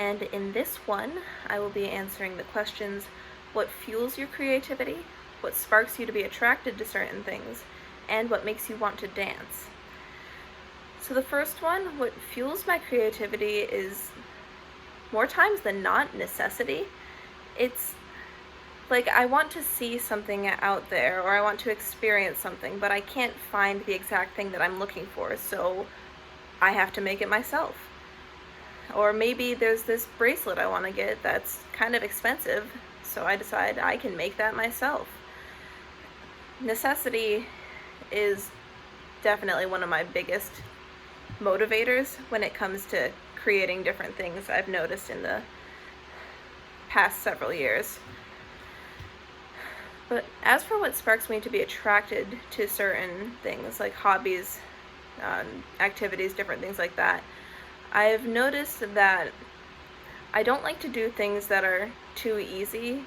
and in this one, I will be answering the questions: what fuels your creativity, what sparks you to be attracted to certain things, and what makes you want to dance. So the first one, what fuels my creativity, is more times than not necessity. It's like I want to see something out there, or I want to experience something, but I can't find the exact thing that I'm looking for, so I have to make it myself. Or maybe there's this bracelet I want to get that's kind of expensive, so I decide I can make that myself. Necessity is definitely one of my biggest motivators when it comes to creating different things, I've noticed in the past several years. But as for what sparks me to be attracted to certain things, like hobbies, activities, different things like that, I've noticed that I don't like to do things that are too easy.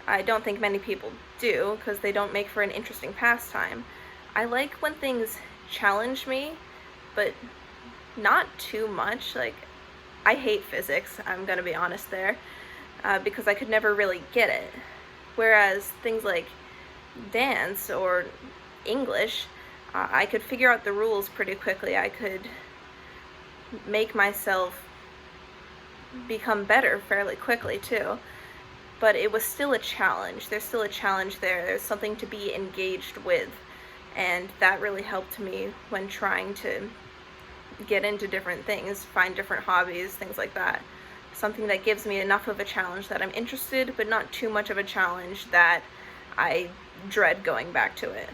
I don't think many people do, because they don't make for an interesting pastime. I like when things challenge me, but not too much. Like, I hate physics, I'm gonna be honest there, because I could never really get it. Whereas things like dance or English, I could figure out the rules pretty quickly. I could make myself become better fairly quickly too. But it was still a challenge. There's still a challenge there. There's something to be engaged with. And that really helped me when trying to get into different things, find different hobbies, things like that. Something that gives me enough of a challenge that I'm interested, but not too much of a challenge that I dread going back to it.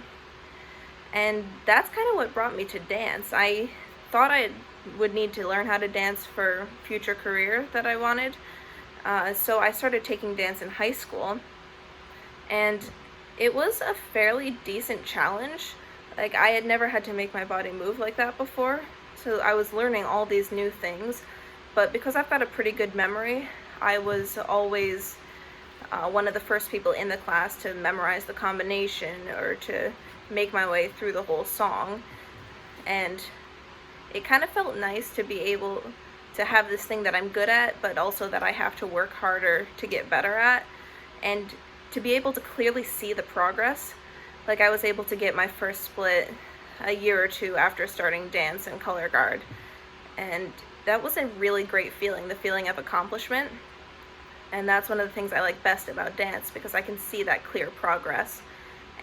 And that's kind of what brought me to dance. I thought I would need to learn how to dance for future career that I wanted. So I started taking dance in high school, and it was a fairly decent challenge. Like, I had never had to make my body move like that before, so I was learning all these new things. But because I've got a pretty good memory, I was always one of the first people in the class to memorize the combination or to make my way through the whole song. And it kind of felt nice to be able to have this thing that I'm good at, but also that I have to work harder to get better at, and to be able to clearly see the progress. Like, I was able to get my first split a year or two after starting dance and color guard, and that was a really great feeling, the feeling of accomplishment. And that's one of the things I like best about dance, because I can see that clear progress.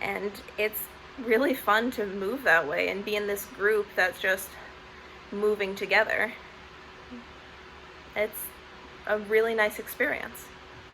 And it's really fun to move that way and be in this group that's just moving together. It's a really nice experience.